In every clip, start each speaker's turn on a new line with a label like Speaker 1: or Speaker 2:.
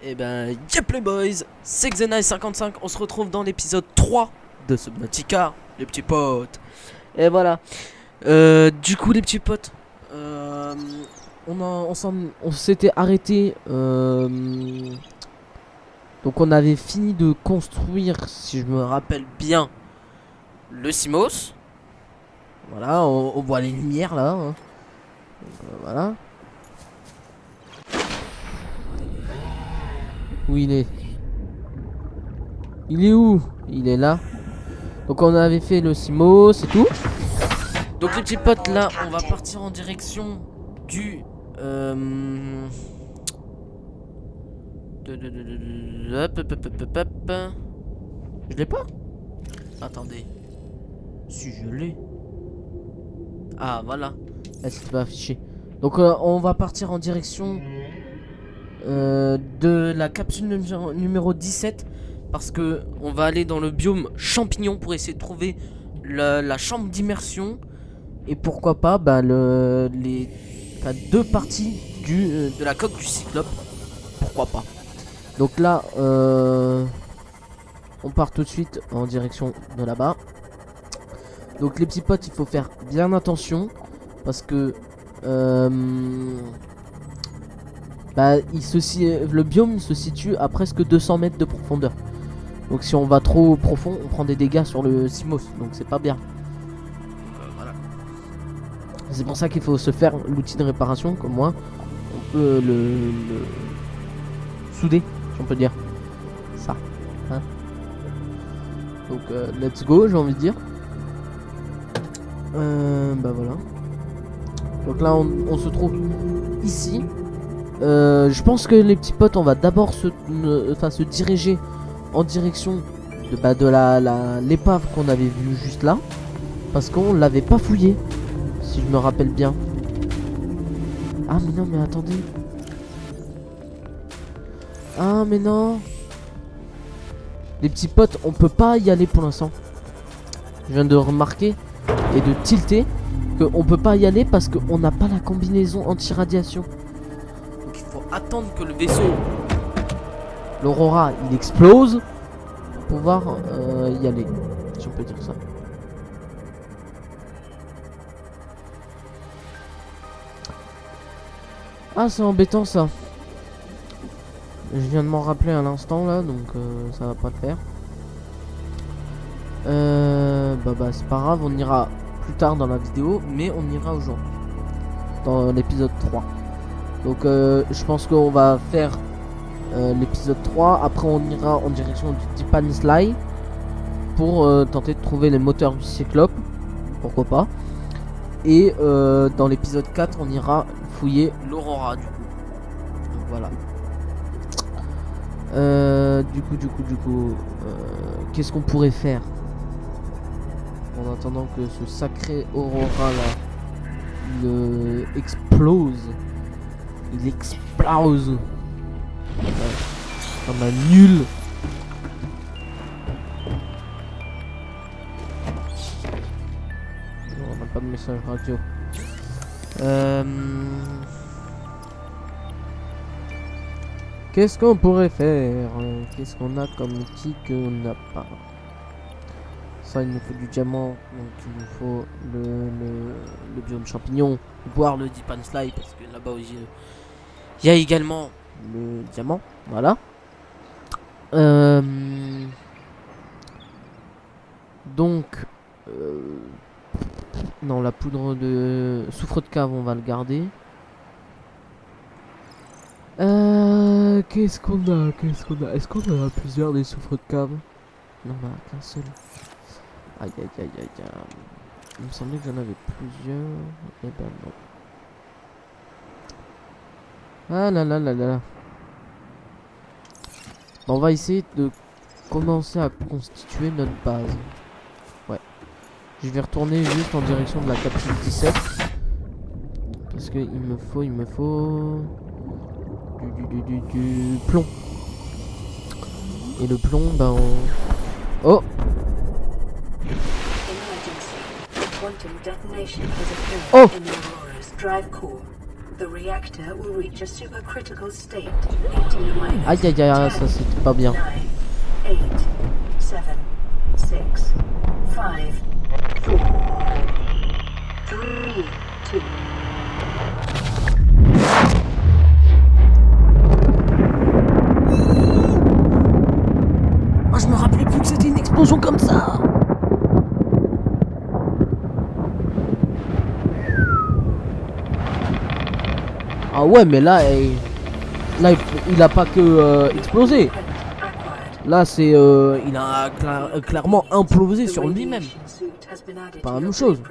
Speaker 1: Et ben, y'a Playboys, c'est Xenai55, on se retrouve dans l'épisode 3 de Subnautica, les petits potes. Et voilà. Du coup, les petits potes, on s'était arrêté. Donc, on avait fini de construire, si je me rappelle bien, le Simos. Voilà, on voit les lumières là. Hein. Donc, voilà. Où il est? Il est où? Il est là. Donc on avait fait le Simos et tout. Donc les petits potes là, on va partir en direction du Je l'ai pas? Attendez. Si je l'ai. Ah voilà. Là c'est pas affiché. Donc on va partir en direction de la capsule numéro 17. Parce que on va aller dans le biome champignon pour essayer de trouver la chambre d'immersion. Et pourquoi pas bah, deux parties de la coque du cyclope. Pourquoi pas. Donc là on part tout de suite en direction de là-bas. Donc les petits potes, il faut faire bien attention. Parce que le biome se situe à presque 200 mètres de profondeur. Donc si on va trop profond, on prend des dégâts sur le Simos. Donc c'est pas bien. Voilà. C'est pour ça qu'il faut se faire l'outil de réparation. Comme moi, on peut le souder, si on peut dire. Ça. Hein. Donc let's go, j'ai envie de dire. Bah voilà. Donc là on se trouve ici. Je pense que les petits potes, on va d'abord se diriger en direction de l'épave qu'on avait vue juste là. Parce qu'on l'avait pas fouillé, si je me rappelle bien. Ah mais non, mais attendez. Ah mais non. Les petits potes, on peut pas y aller pour l'instant. Je viens de remarquer et de tilter qu'on peut pas y aller parce qu'on n'a pas la combinaison anti-radiation. Donc il faut attendre que le vaisseau, l'Aurora, il explose pour pouvoir y aller, si on peut dire ça. Ah, c'est embêtant ça. Je viens de m'en rappeler à l'instant là, donc ça va pas le faire. Bah c'est pas grave, on ira plus tard dans la vidéo, mais on ira aujourd'hui dans l'épisode 3. Donc je pense qu'on va faire l'épisode 3. Après on ira en direction du Deep pour tenter de trouver les moteurs du Cyclope. Pourquoi pas. Et dans l'épisode 4 on ira fouiller l'Aurora du coup. Donc voilà. Du coup qu'est-ce qu'on pourrait faire en attendant que ce sacré Aurora là explose. Il explose. Comme un nul. Non, on n'a pas de message radio. Qu'est-ce qu'on pourrait faire? Qu'est-ce qu'on a comme outil qu'on n'a pas? Ça, il nous faut du diamant. Donc il nous faut le biome champignon. Voire le Deep Slide. Parce que là-bas il y a également le diamant. Voilà. Donc non, la poudre de soufre de cave on va le garder. Qu'est-ce qu'on a? Est-ce qu'on en a plusieurs des soufres de cave? Non, on en a qu'un seul. Aïe. Il me semblait que j'en avais plusieurs. Et ben non. Ah là. Bon, on va essayer de commencer à constituer notre base. Ouais. Je vais retourner juste en direction de la capsule 17. Parce que il me faut du plomb. Et le plomb, bah on... Oh! Oh! Aïe aïe aïe, ça c'était pas bien.
Speaker 2: 8, 7, 6, 5, 4, 3, 2.
Speaker 1: Ah, je me rappelais plus que c'était une explosion comme ça. Ah ouais, mais là, là il a pas que explosé. Là, c'est il a clairement implosé sur lui-même. Pas la même chose.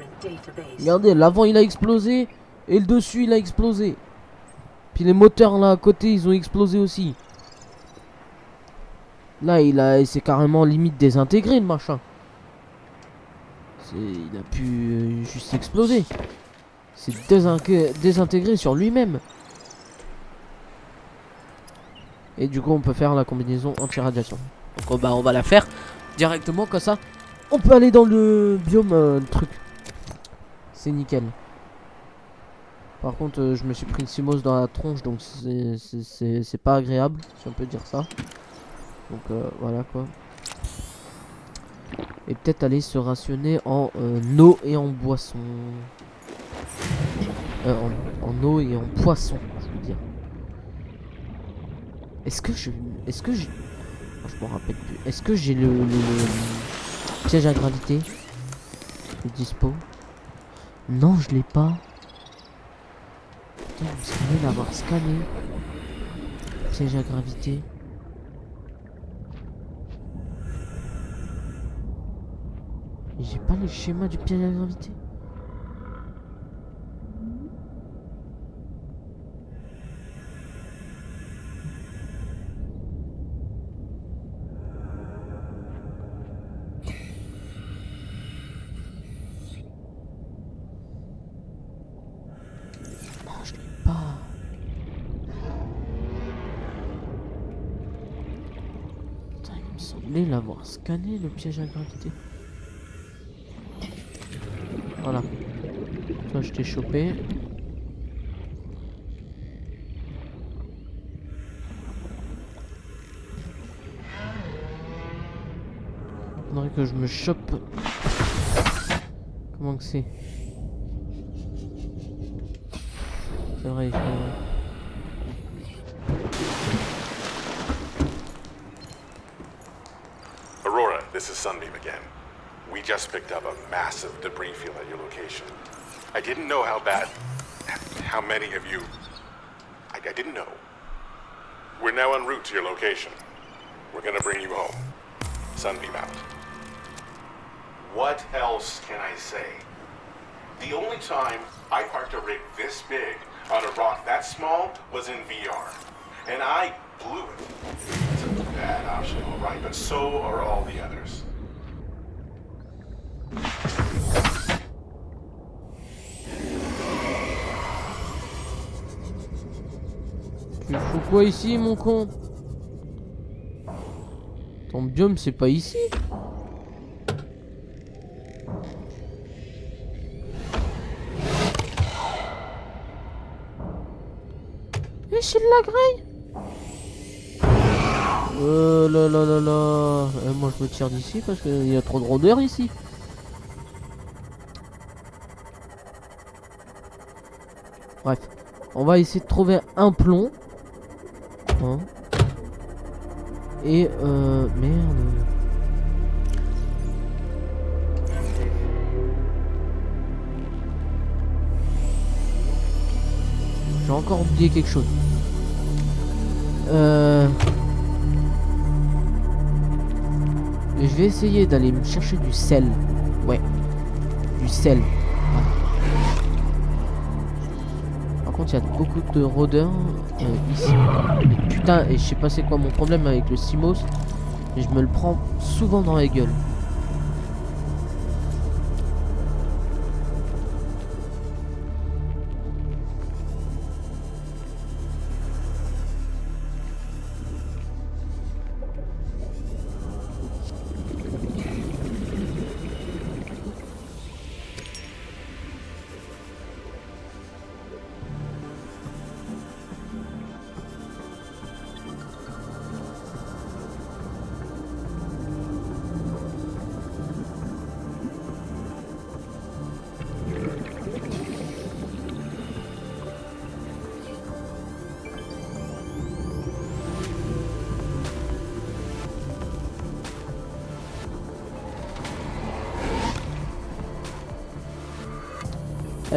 Speaker 1: Regardez, l'avant il a explosé et le dessus il a explosé. Puis les moteurs là à côté ils ont explosé aussi. Là c'est carrément limite désintégré le machin. Il a pu juste exploser. C'est désintégré sur lui-même. Et du coup on peut faire la combinaison anti-radiation. Donc bah, on va la faire directement comme ça. On peut aller dans le biome truc. C'est nickel. Par contre je me suis pris le Simos dans la tronche. Donc c'est pas agréable, si on peut dire ça. Donc voilà quoi. Et peut-être aller se rationner en eau et en boisson. En eau et en poisson, je veux dire. Est-ce que j'ai... Oh, je m'en rappelle plus. Est-ce que j'ai le piège à gravité de dispo? Non, je l'ai pas. Putain, il me semblait l'avoir scanné. Piège à gravité. Mais j'ai pas le schéma du piège à gravité. Non, je l'ai pas. Putain, il me semblait l'avoir scanné le piège à gravité. Voilà. Toi, je t'ai chopé. Faudrait que je me chope. Comment que c'est? C'est vrai,
Speaker 3: Aurora, this is Sunbeam again. We just picked up a massive debris field at your location. I didn't know how many of you... I didn't know. We're now en route to your location. We're gonna bring you home. Sunbeam out. What else can I say? The only time I parked a rig this big on a rock that small was in VR. And I blew it. It's a bad option, all right, but so are all the others.
Speaker 1: Tu fous quoi ici, mon con? Ton biome, c'est pas ici? Et c'est de la graille? Là là là là. Moi je me tire d'ici parce qu'il y a trop de rôdeurs ici. Bref, on va essayer de trouver un plomb. Hein. Et merde. J'ai encore oublié quelque chose. Je vais essayer d'aller me chercher du sel. Ouais. Du sel. Voilà. Par contre, il y a beaucoup de rôdeurs ici. Mais putain, et je sais pas c'est quoi mon problème avec le Simos. Mais je me le prends souvent dans la gueule.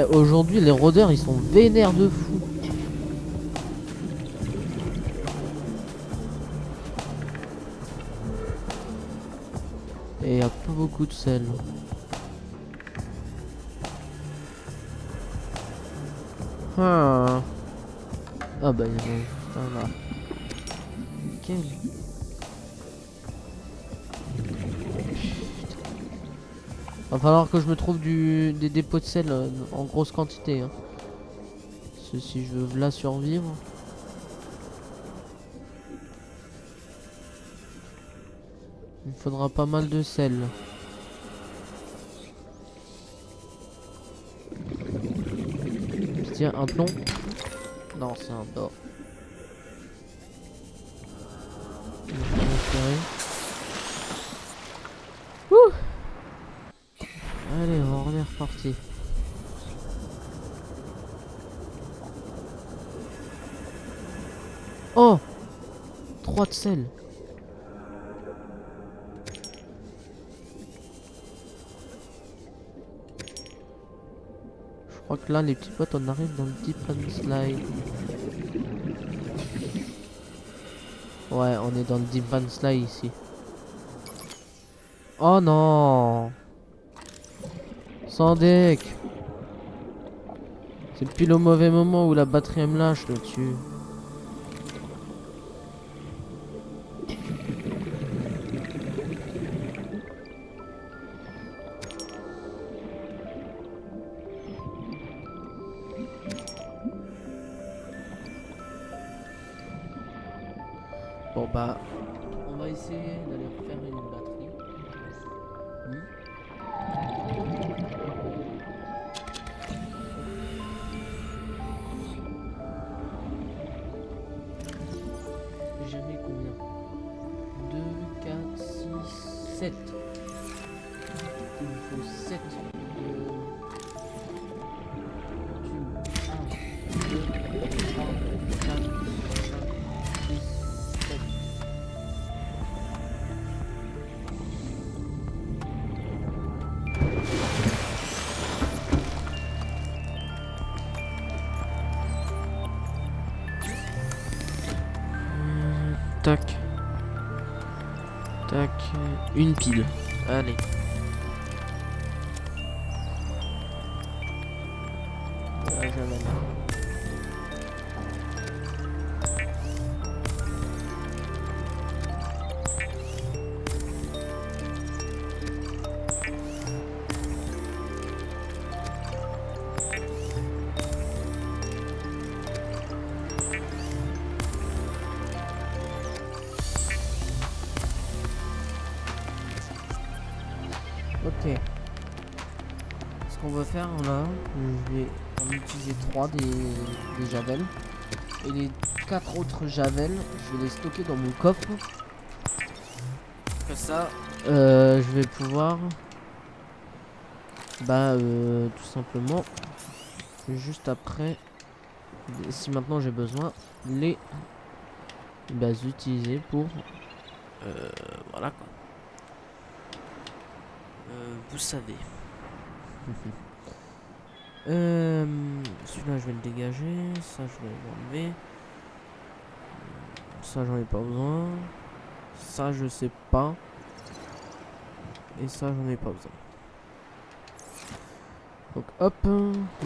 Speaker 1: Aujourd'hui, les rôdeurs, ils sont vénères de fou. Et il y a pas beaucoup de sel. Ah bah il y en a juste un là. Nickel. Va falloir que je me trouve des dépôts de sel en grosse quantité. Hein. Parce que si je veux là survivre. Il me faudra pas mal de sel. Tiens, un plomb. Non, c'est un d'or. Ouh. Allez, on est reparti. Oh, 3 de sel. Je crois que là, les petits potes, on arrive dans le Deep and Slide. Ouais, on est dans le Deep and Slide ici. Oh non! Sans deck! C'est depuis le mauvais moment où la batterie me lâche là-dessus. Bon bah, on va essayer d'aller refaire une batterie. J'ai mis combien? 2, 4, 6, 7. Il me faut 7 de... 1, 2, 3, 4, 5, 6, 7. Tac. Tac. Une pile. Allez. Voilà, j'avais là. Ok. Ce qu'on va faire là, je vais en utiliser 3 des javels. Et les 4 autres javels, je vais les stocker dans mon coffre. Comme ça, je vais pouvoir... tout simplement, juste après, si maintenant j'ai besoin, les utiliser pour... voilà quoi. Vous savez. Celui-là je vais le dégager, ça je vais l'enlever. Ça j'en ai pas besoin. Ça je sais pas. Et ça j'en ai pas besoin. Donc hop,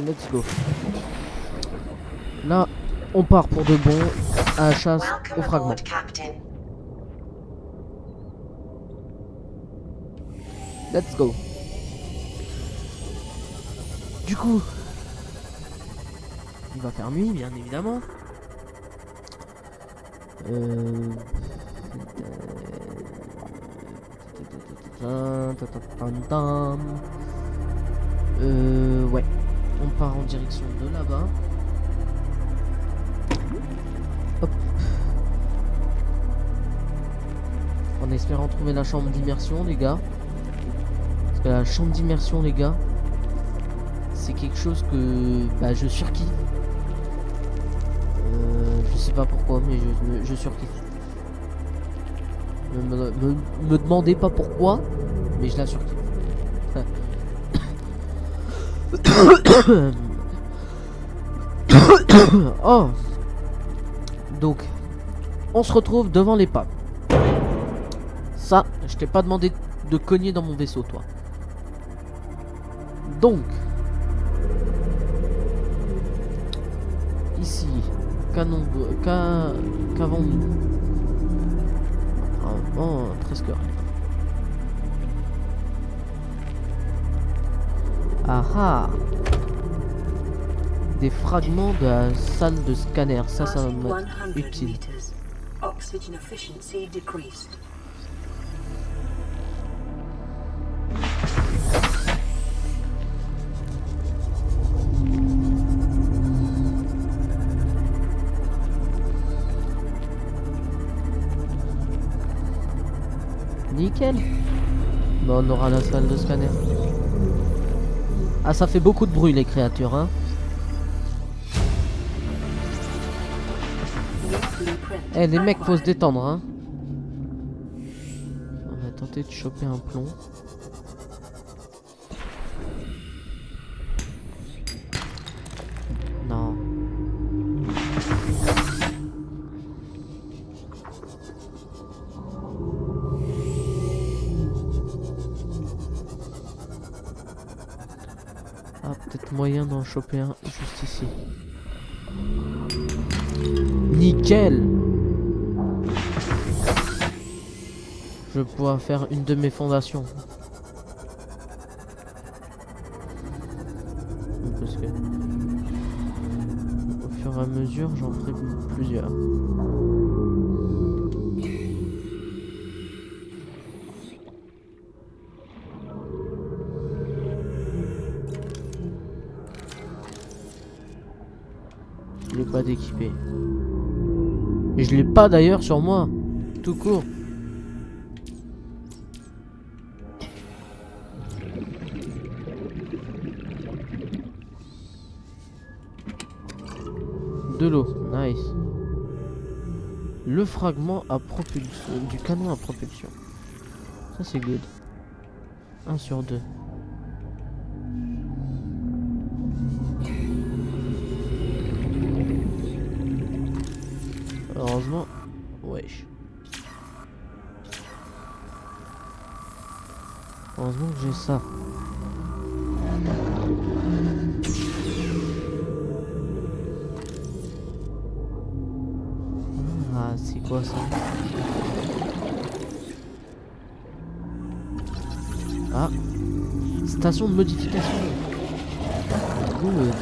Speaker 1: let's go. Là, on part pour de bon à la chasse aux fragments. Let's go. Du coup, il va faire nuit, bien évidemment. Ouais, on part en direction de là-bas. Hop. En espérant trouver la chambre d'immersion, les gars. Parce que la chambre d'immersion, les gars, c'est quelque chose que je surkiffe. Je sais pas pourquoi, mais je surkiffe. Me demandez pas pourquoi, mais je la surkiffe. Oh. Donc, on se retrouve devant l'épave. Ça, je t'ai pas demandé de cogner dans mon vaisseau, toi. Donc, ici, qu'avons-nous? Oh, presque rien. Ah ah! Des fragments de la salle de scanner, ça va
Speaker 2: Passing
Speaker 1: m'être
Speaker 2: 100
Speaker 1: utile.
Speaker 2: meters. Oxygen efficiency decreased.
Speaker 1: Nickel. Bon, on aura la salle de scanner. Ah, ça fait beaucoup de bruit les créatures, hein. Eh les mecs, faut se détendre, hein. On va tenter de choper un plomb. Non. Ah, peut-être moyen d'en choper un juste ici. Nickel! Je vais pouvoir faire une de mes fondations. Parce que au fur et à mesure, j'en ferai plusieurs. Je l'ai pas d'équipé. Et je l'ai pas d'ailleurs sur moi. Tout court. De l'eau, nice. Le fragment à propulsion, du canon à propulsion. Ça c'est good. 1 sur 2. Heureusement, wesh. Heureusement que j'ai ça. Ah, c'est quoi ça? Ah, station de modification. Good.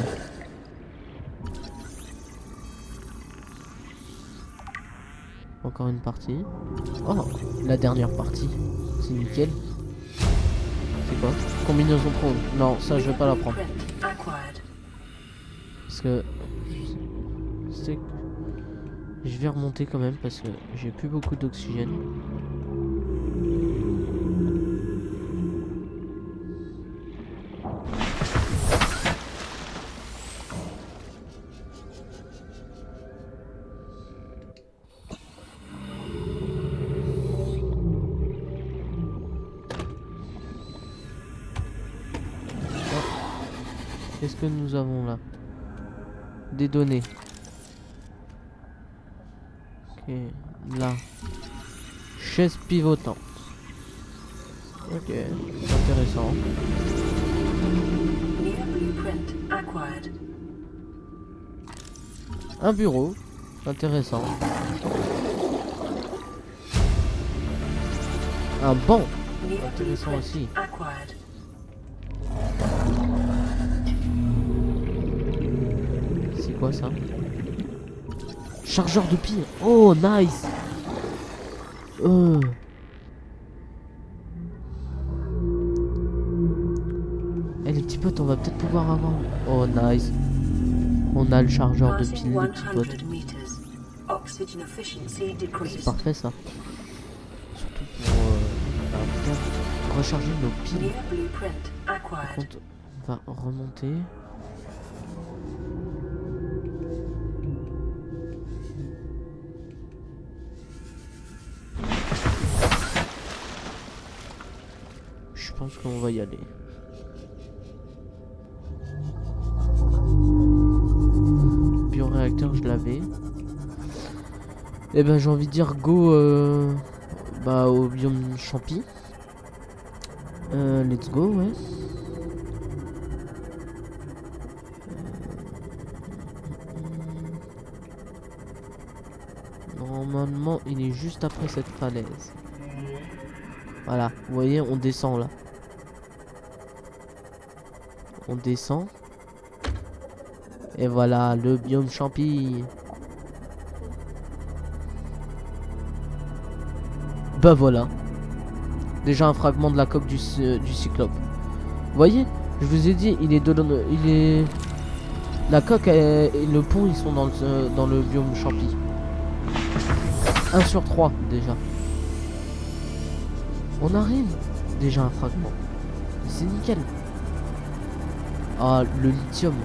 Speaker 1: Encore une partie. Oh, la dernière partie. C'est nickel. C'est quoi? Combinaison prone. Non, ça je vais pas la prendre. Parce que c'est que je vais remonter quand même parce que j'ai plus beaucoup d'oxygène. Qu'est-ce que nous avons là? Des données. Ok, là. Chaise pivotante. Ok, intéressant. Un bureau. Intéressant. Un banc. Intéressant aussi. C'est quoi ça? Chargeur de piles. Oh, nice. Eh les petits potes, on va peut-être pouvoir avoir... Oh, nice. On a le chargeur de piles, les petits potes. C'est parfait ça. Surtout pour recharger nos piles. Par contre, on va remonter. Je pense qu'on va y aller. Et ben j'ai envie de dire go bah au biome champi. Let's go, ouais. Normalement il est juste après cette falaise. Voilà, vous voyez, on descend là. On descend. Et voilà, le biome champi. Bah voilà. Déjà un fragment de la coque du cyclope. Vous voyez, je vous ai dit, il est... La coque et le pont, ils sont dans le biome champi. 1 sur 3 déjà. On arrive. Déjà un fragment. C'est nickel. Ah, le lithium.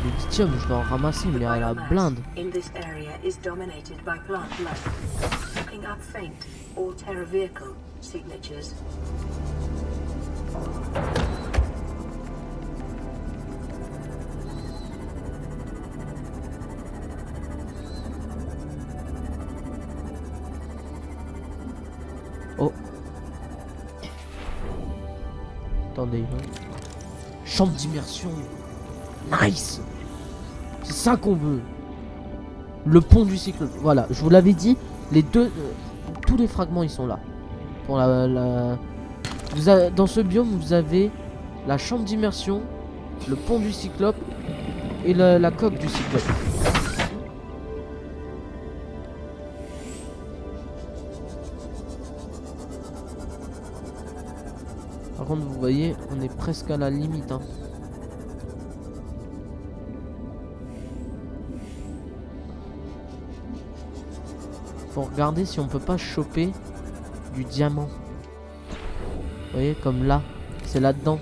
Speaker 1: Le lithium, je dois en ramasser, mais à la blinde.
Speaker 2: In this area is dominated by plant life. Looking up faint or Terra vehicle signatures.
Speaker 1: Oh. Attendez. Chambre d'immersion. Nice. C'est ça qu'on veut. Le pont du cyclope. Voilà, je vous l'avais dit. Les deux... tous les fragments, ils sont là. Pour dans ce biome, vous avez la chambre d'immersion, le pont du cyclope et la coque du cyclope. Par contre, vous voyez, on est presque à la limite. Hein. Faut regarder si on peut pas choper du diamant. Vous voyez, comme là, c'est là-dedans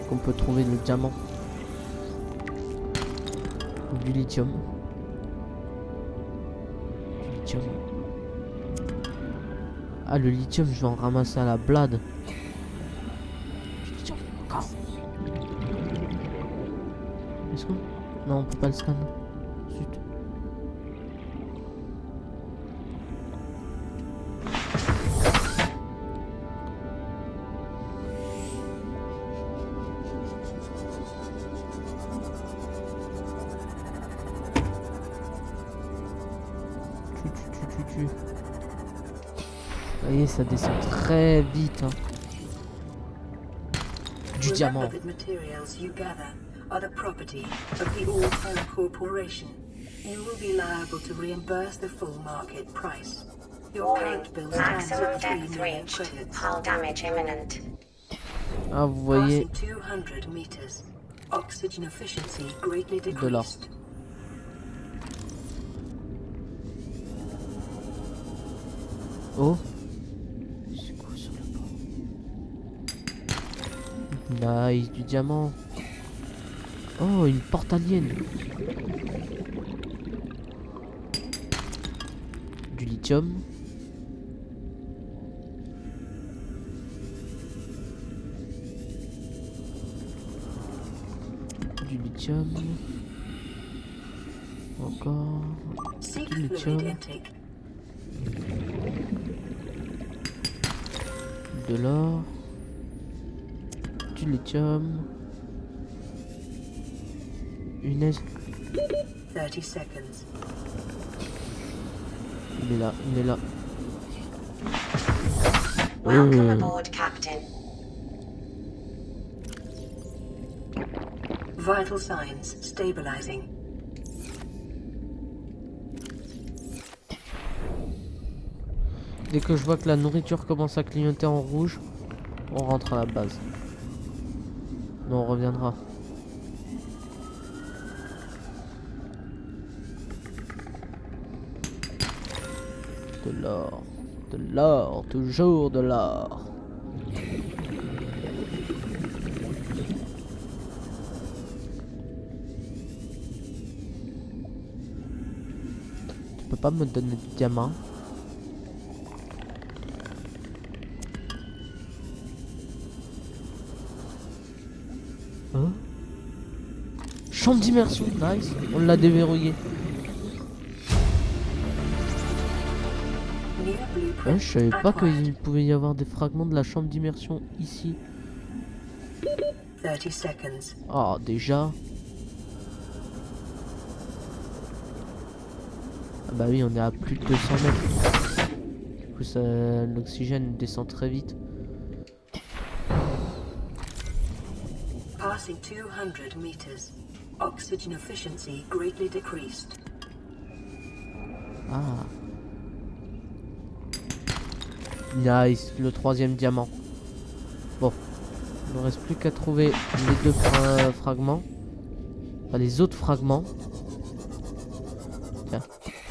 Speaker 1: qu'on peut trouver le diamant. Ou du lithium. Du lithium. Ah, le lithium, je vais en ramasser à la blade. Du lithium, encore. Est-ce qu'on... Non, on peut pas le scanner. Zut. Vous voyez, ça descend très vite. Hein. Du diamant.
Speaker 2: Remember that materials you gather are the property of the All Terra Corporation. You will be liable to reimburse the full market price. Your current bill stands
Speaker 4: Maximum
Speaker 2: at 3
Speaker 4: depth
Speaker 2: million
Speaker 4: reached.
Speaker 2: credits.
Speaker 4: Hull damage imminent.
Speaker 1: Ah, vous voyez.
Speaker 2: Passing 200 meters. Oxygen efficiency greatly
Speaker 1: De l'or.
Speaker 2: decreased.
Speaker 1: Oh. C'est quoi sur le bord? Nice, du diamant. Oh, une porte alien. Du lithium. Du lithium. Encore.
Speaker 2: Seek
Speaker 1: Du
Speaker 2: fluid
Speaker 1: lithium.
Speaker 2: intake.
Speaker 1: De l'or. Du lithium. Une aise.
Speaker 2: 30 seconds.
Speaker 1: Il est là, il est là.
Speaker 4: Welcome aboard, Captain.
Speaker 2: Vital signs stabilizing.
Speaker 1: Dès que je vois que la nourriture commence à clignoter en rouge, on rentre à la base. Mais on reviendra. De l'or. De l'or. Toujours de l'or. Tu peux pas me donner du diamant? Hein? Chambre d'immersion, nice. On l'a déverrouillé.
Speaker 2: New blueprint
Speaker 1: Je savais pas
Speaker 2: acquired.
Speaker 1: qu'il pouvait y avoir des fragments de la chambre d'immersion ici.
Speaker 2: 30 seconds.
Speaker 1: Oh, déjà. Ah bah oui, on est à plus de 200 mètres. Du coup, l'oxygène descend très vite.
Speaker 2: Passing 200 meters. Oxygen efficiency greatly decreased.
Speaker 1: Ah. Nice, le 3e diamant. Bon, il ne reste plus qu'à trouver les 2 fragments. Enfin, les autres fragments. Tiens,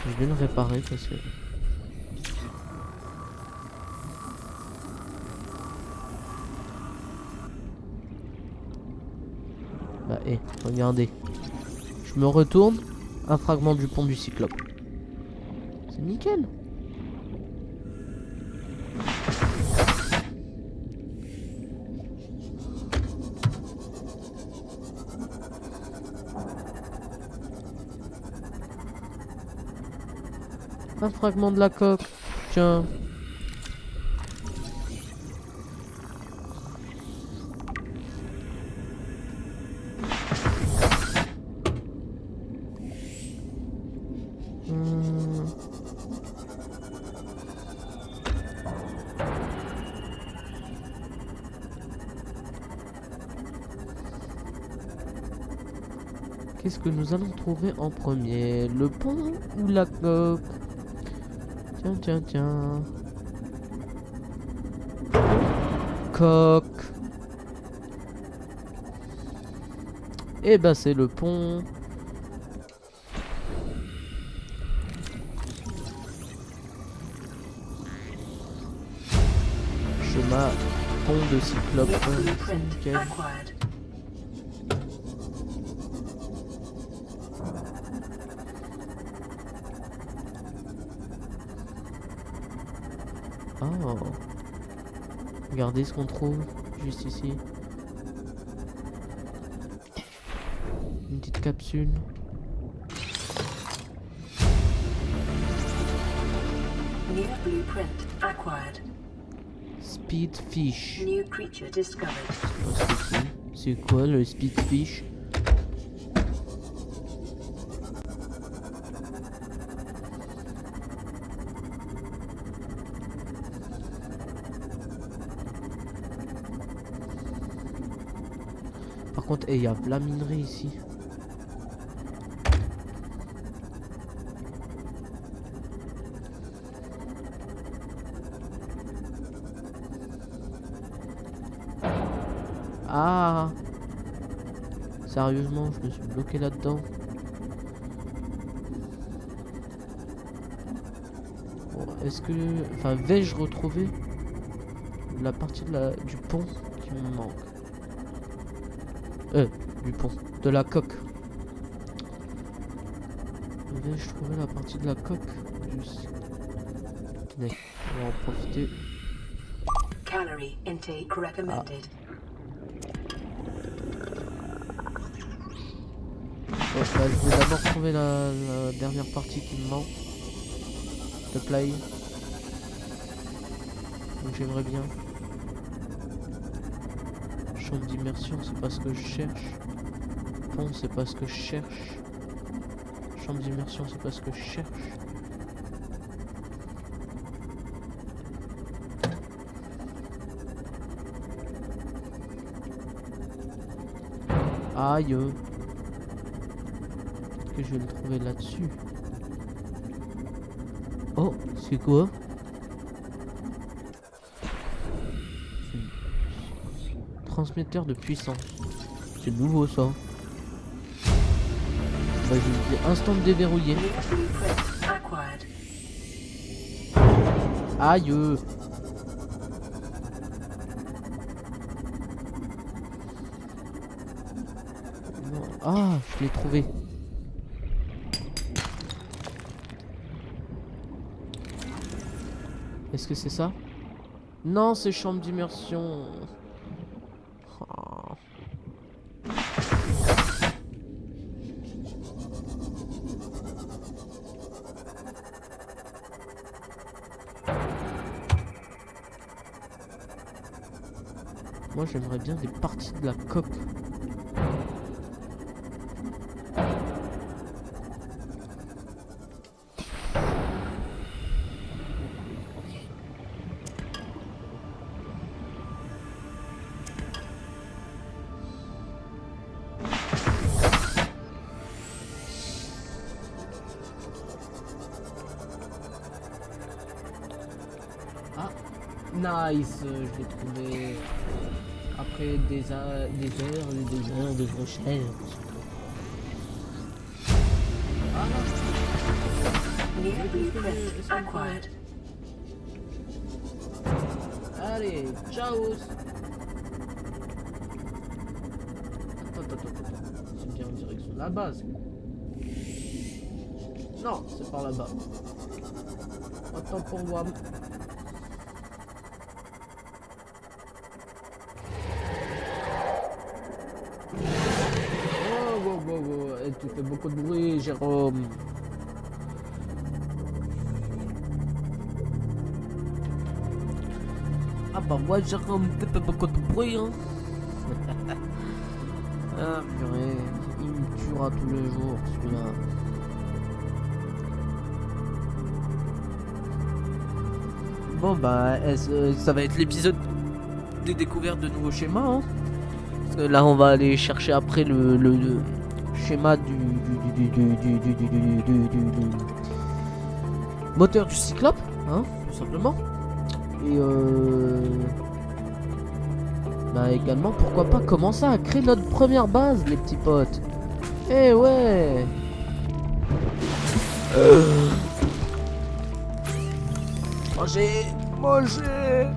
Speaker 1: je vais le réparer parce que... Bah, regardez. Je me retourne, un fragment du pont du Cyclope. C'est nickel. Un fragment de la coque. Tiens. Qu'est-ce que nous allons trouver en premier? Le pont ou la coque? Tiens, tiens, tiens. Coque. Eh ben c'est le pont. Chemin pont de Cyclope.
Speaker 2: New
Speaker 1: C'est
Speaker 2: blueprint
Speaker 1: nickel.
Speaker 2: acquired.
Speaker 1: Oh. Regardez ce qu'on trouve juste ici. Une petite capsule.
Speaker 2: New blueprint acquired.
Speaker 1: Speedfish.
Speaker 2: New creature discovered.
Speaker 1: Je sais pas ce que c'est. C'est quoi le speedfish? Par contre, il y a de la minerie ici. Ah! Sérieusement, je me suis bloqué là-dedans. Bon, est-ce que... Enfin, vais-je retrouver la partie du pont qui me manque? Du pont. De la coque. Vais-je trouver la partie de la coque Tenez, on va en profiter.
Speaker 2: Calorie intake recommended.
Speaker 1: Bon, bah, je vais d'abord trouver la dernière partie qui me manque. De play. Donc j'aimerais bien. Chambre d'immersion, c'est pas ce que je cherche. Pont, c'est pas ce que je cherche. Chambre d'immersion, c'est pas ce que je cherche. Aïe. Que je vais le trouver là-dessus. Oh, c'est quoi? Transmetteur de puissance. C'est nouveau ça. Bah, je vais dire instant déverrouillé.
Speaker 2: New blueprint acquired.
Speaker 1: Aïe. Non. Ah, je l'ai trouvé. Est-ce que c'est ça? Non, c'est chambre d'immersion. Oh. Moi j'aimerais bien des parties de la coque. Ah, nice, je l'ai trouvé. Après des heures et des heures de recherche.
Speaker 2: New blueprint acquired.
Speaker 1: Allez, ciao. Attends. C'est bien en direction de la base. Non, c'est par là-bas. Attends pour moi. Oh. Et tu fais beaucoup de bruit, Jérôme. Ah bah ouais, Jérôme, tu fais beaucoup de bruit, hein. Ah purée, il me tuera tous les jours, celui-là. Bon bah, ça va être l'épisode des découvertes de nouveaux schémas, hein. Parce que là, on va aller chercher après le schéma du moteur du Cyclope, hein, tout simplement. Et bah également, pourquoi pas commencer à créer notre première base, les petits potes. Eh ouais. Manger. Manger.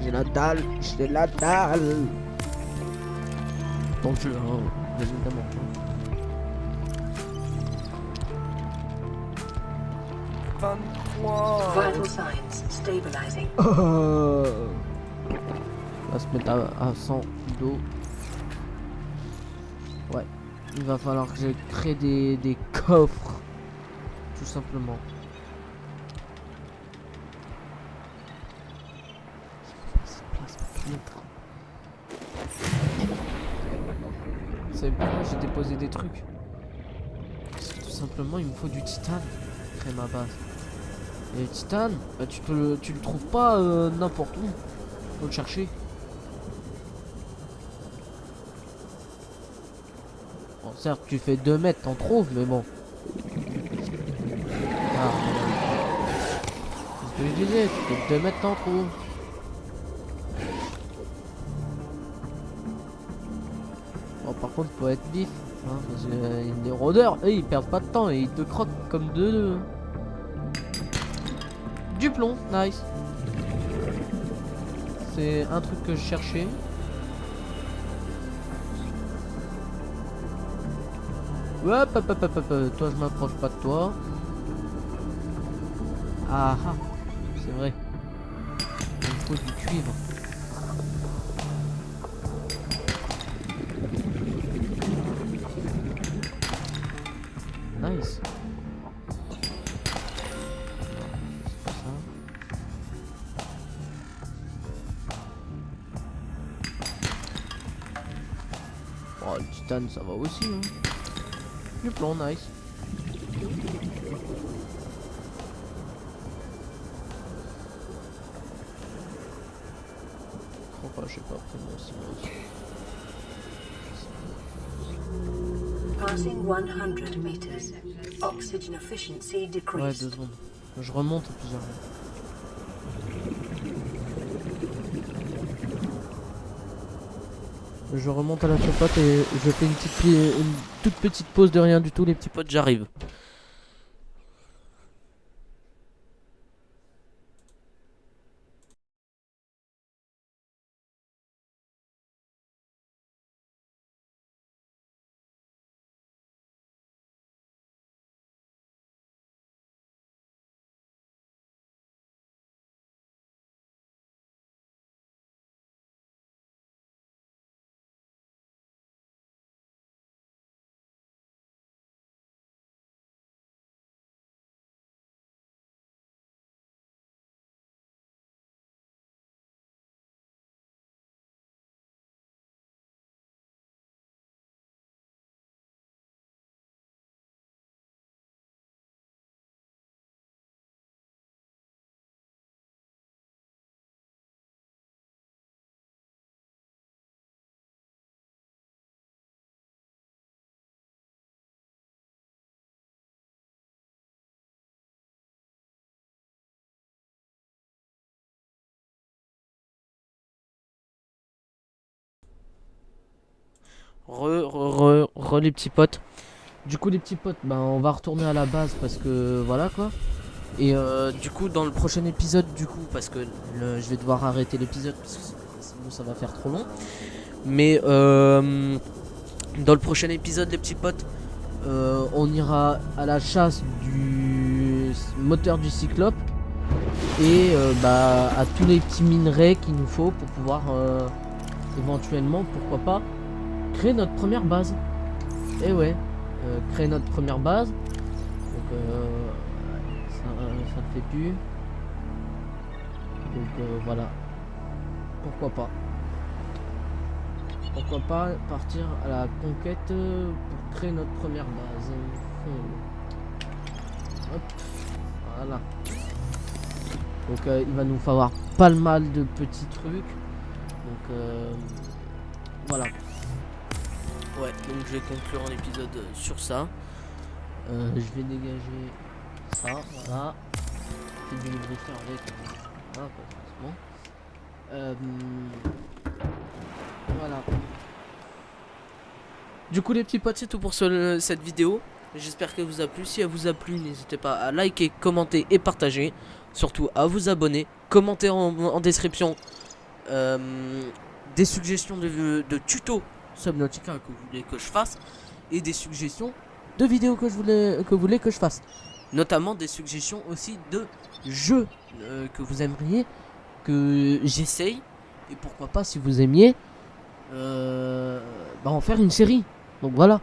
Speaker 1: J'ai la dalle. Bon jeu, hein, évidemment.
Speaker 2: Vital signs stabilizing.
Speaker 1: On va se mettre à 100 d'eau. Ouais. Il va falloir que je crée des coffres. Tout simplement. Vous savez pourquoi j'ai déposé des trucs? Parce que tout simplement il me faut du titane pour créer ma base. Et le titane, bah, tu le trouves pas n'importe où. Faut le chercher. Bon, certes, tu fais 2 mètres, t'en trouves, mais bon. Ah, c'est ce que je disais, tu fais 2 mètres, t'en trouves. Bon, par contre, faut être vif. Hein, parce que les rôdeurs, eux, ils perdent pas de temps et ils te croquent comme deux. Du plomb, nice. C'est un truc que je cherchais. Ouais, toi je m'approche pas de toi. Ah ah, c'est vrai. Il me faut du cuivre. Nice. Oh, le titane, ça va aussi, hein. Du plomb, nice. Enfin, je sais pas, après moi aussi,
Speaker 2: Passing 100 meters. Oxygen efficiency
Speaker 1: Ouais, 2
Speaker 2: decreased.
Speaker 1: secondes. Je remonte à plusieurs. Je remonte à la surface et je fais une toute petite pause de rien du tout, les petits potes, j'arrive. Les petits potes. Du coup les petits potes, ben on va retourner à la base parce que voilà quoi. Et du coup dans le prochain épisode du coup, parce que je vais devoir arrêter l'épisode parce que sinon ça va faire trop long. Mais dans le prochain épisode les petits potes, on ira à la chasse du moteur du Cyclope. Et à tous les petits minerais qu'il nous faut pour pouvoir éventuellement, pourquoi pas, créer notre première base. Et ouais, créer notre première base. Donc ça ne fait plus. Donc voilà. Pourquoi pas. Pourquoi pas partir à la conquête pour créer notre première base. Hop. Voilà. Donc il va nous falloir pas mal de petits trucs. Donc voilà. Ouais, donc je vais conclure l'épisode sur ça. Je vais dégager ça, voilà. C'est du briefing avec. Voilà, pas voilà. Du coup les petits potes, c'est tout pour cette vidéo. J'espère qu'elle vous a plu. Si elle vous a plu, n'hésitez pas à liker, commenter et partager. Surtout à vous abonner. Commentez en description des suggestions de tutos Subnautica que vous voulez que je fasse. Et des suggestions de vidéos que vous voulez que je fasse. Notamment des suggestions aussi de jeux que vous aimeriez que j'essaye. Et pourquoi pas, si vous aimiez, en faire une série. Donc voilà.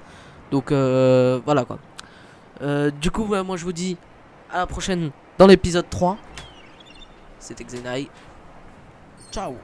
Speaker 1: Donc voilà quoi. Du coup moi je vous dis à la prochaine dans l'épisode 3. C'était Xenai. Ciao.